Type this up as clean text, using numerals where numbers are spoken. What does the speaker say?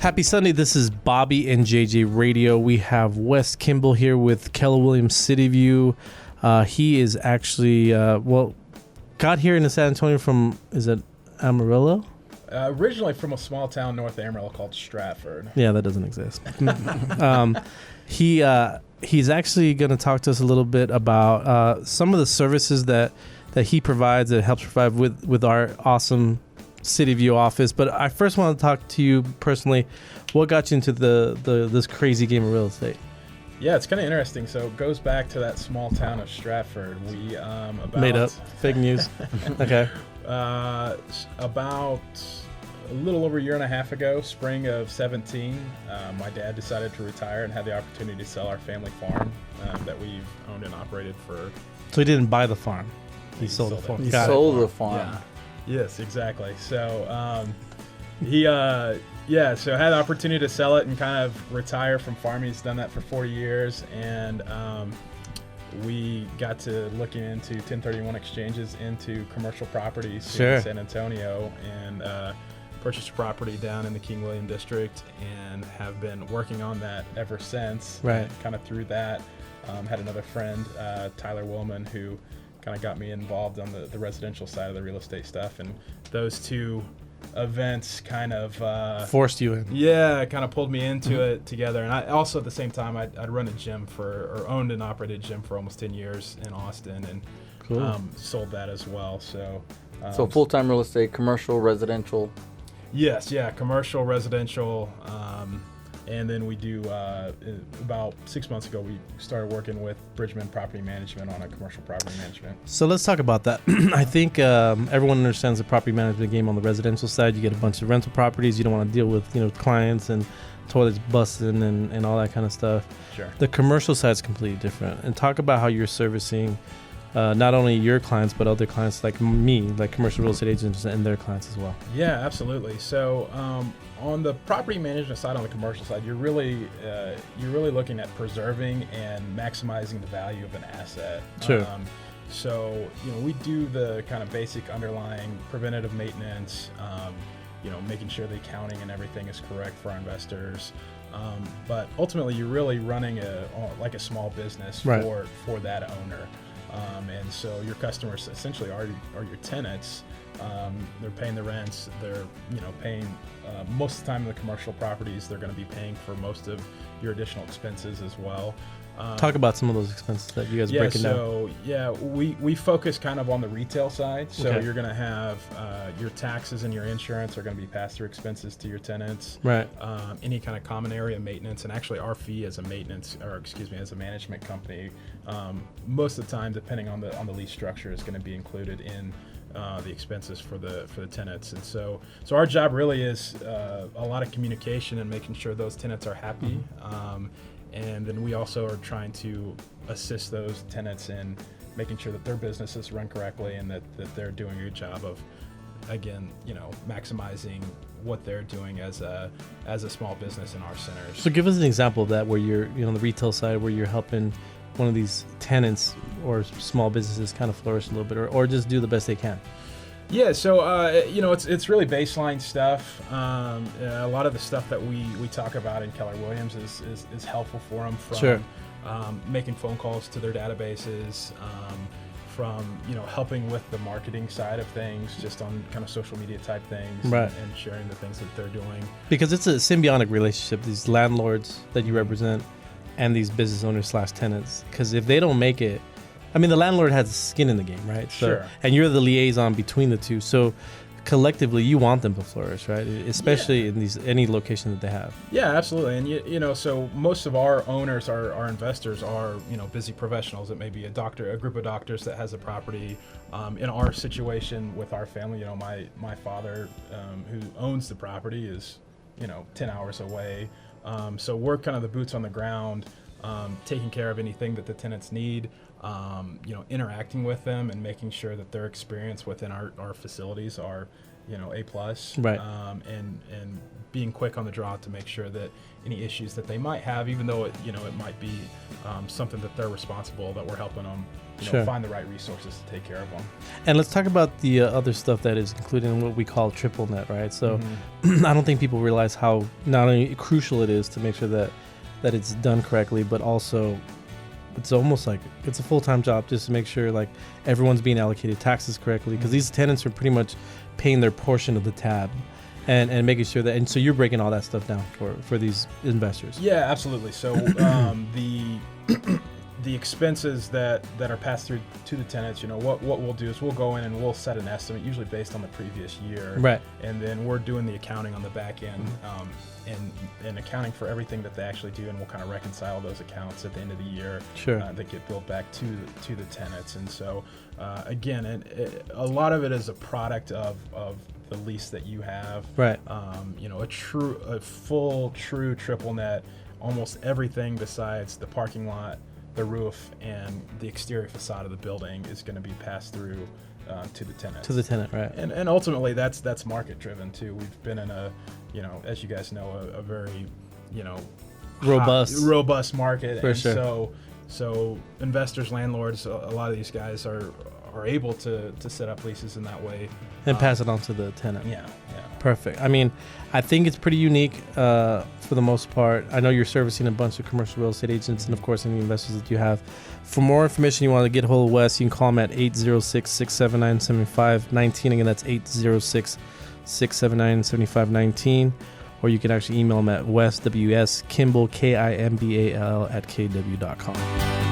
Happy Sunday. This is Bobby and JJ Radio. We have Wes Kimball here with Keller Williams City View. He is actually, got here in San Antonio from, is it Amarillo? Originally from a small town north of Amarillo called Stratford. Yeah, that doesn't exist. He's actually going to talk to us a little bit about some of the services that he provides, that helps provide with our awesome City View office. But I first want to talk to you personally. What got you into this crazy game of real estate? Yeah, it's kind of interesting. So it goes back to that small town of Stratford. We Made up fake news. Okay. About a little over a year and a half ago, spring of 17, my dad decided to retire and had the opportunity to sell our family farm that we've owned and operated for. So he didn't buy the farm. He sold the farm. He sold the farm. Yeah. Yes, exactly. So so had the opportunity to sell it and kind of retire from farming. He's done that for 40 years, and we got to looking into 1031 exchanges into commercial properties in San Antonio, and purchased property down in the King William district, and have been working on that ever since. Right. And kind of through that, had another friend, Tyler Willman, who kind of got me involved on the residential side of the real estate stuff, and those two events kind of forced you in. Yeah, kind of pulled me into it together. And I also, at the same time, I'd run a gym owned and operated a gym for almost 10 years in Austin, and sold that as well. So full-time real estate, commercial, residential. Yes, yeah, commercial, residential. And then we do, about 6 months ago, we started working with Bridgman Property Management on a commercial property management. So let's talk about that. I think everyone understands the property management game on the residential side. You get a bunch of rental properties. You don't want to deal with clients and toilets busting and all that kind of stuff. Sure. The commercial side is completely different. And talk about how you're servicing not only your clients, but other clients like me, like commercial real estate agents and their clients as well. Yeah, absolutely. So on the property management side, on the commercial side, you're really looking at preserving and maximizing the value of an asset. Sure. So we do the kind of basic underlying preventative maintenance, making sure the accounting and everything is correct for our investors. But ultimately, you're really running a small business for that owner. And so your customers essentially are your tenants. They're paying the rents. They're paying most of the time in the commercial properties. They're going to be paying for most of your additional expenses as well. Talk about some of those expenses that you guys are breaking down. We focus kind of on the retail side. So Okay. you're going to have your taxes and your insurance are going to be pass-through expenses to your tenants. Right. Any kind of common area maintenance, and actually our fee as a as a management company, most of the time, depending on the lease structure, is going to be included in the expenses for the tenants. And so our job really is a lot of communication and making sure those tenants are happy. And then we also are trying to assist those tenants in making sure that their businesses run correctly and that they're doing a good job of, again, maximizing what they're doing as a small business in our centers. So give us an example of that, where you're on the retail side, where you're helping one of these tenants or small businesses kind of flourish a little bit, or just do the best they can. Yeah, so it's really baseline stuff. A lot of the stuff that we talk about in Keller Williams is helpful for them, from making phone calls to their databases, from helping with the marketing side of things, just on kind of social media type things, right, and sharing the things that they're doing. Because it's a symbiotic relationship, these landlords that you represent and these business owners / tenants. Because if they don't make it, I mean, the landlord has skin in the game, right? So, sure. And you're the liaison between the two. So collectively, you want them to flourish, right? Especially in any location that they have. Yeah, absolutely. And so most of our owners, our investors are busy professionals. It may be a group of doctors that has a property. In our situation with our family, my father, who owns the property, is 10 hours away. So we're kind of the boots on the ground, taking care of anything that the tenants need. interacting with them and making sure that their experience within our facilities are, A plus. Right. And being quick on the draw to make sure that any issues that they might have, even though it might be something that they're responsible, that we're helping them, Sure. find the right resources to take care of them. And let's talk about the other stuff that is included in what we call triple net, right? So Mm-hmm. I don't think people realize how not only crucial it is to make sure that it's done correctly, but also it's almost like it's a full-time job just to make sure like everyone's being allocated taxes correctly, because these tenants are pretty much paying their portion of the tab and making sure that, and so you're breaking all that stuff down for these investors. Yeah, absolutely. So the expenses that are passed through to the tenants, what we'll do is we'll go in and we'll set an estimate, usually based on the previous year. Right. And then we're doing the accounting on the back end, and accounting for everything that they actually do, and we'll kind of reconcile those accounts at the end of the year. Sure. That get billed back to the tenants. And so again, a lot of it is a product of the lease that you have. Right. A full true triple net, almost everything besides the parking lot, the roof, and the exterior facade of the building is going to be passed through to the tenant. To the tenant, right. And ultimately that's market driven too. We've been in a, as you guys know, a very, robust market. For and sure. So investors, landlords, a lot of these guys are able to set up leases in that way. And pass it on to the tenant. Yeah. Perfect. I mean, I think it's pretty unique for the most part. I know you're servicing a bunch of commercial real estate agents and, of course, any investors that you have. For more information, you want to get a hold of Wes, you can call him at 806-679-7519. Again, that's 806-679-7519. Or you can actually email him at Wes, W-S, Kimball, Kimball, @kw.com.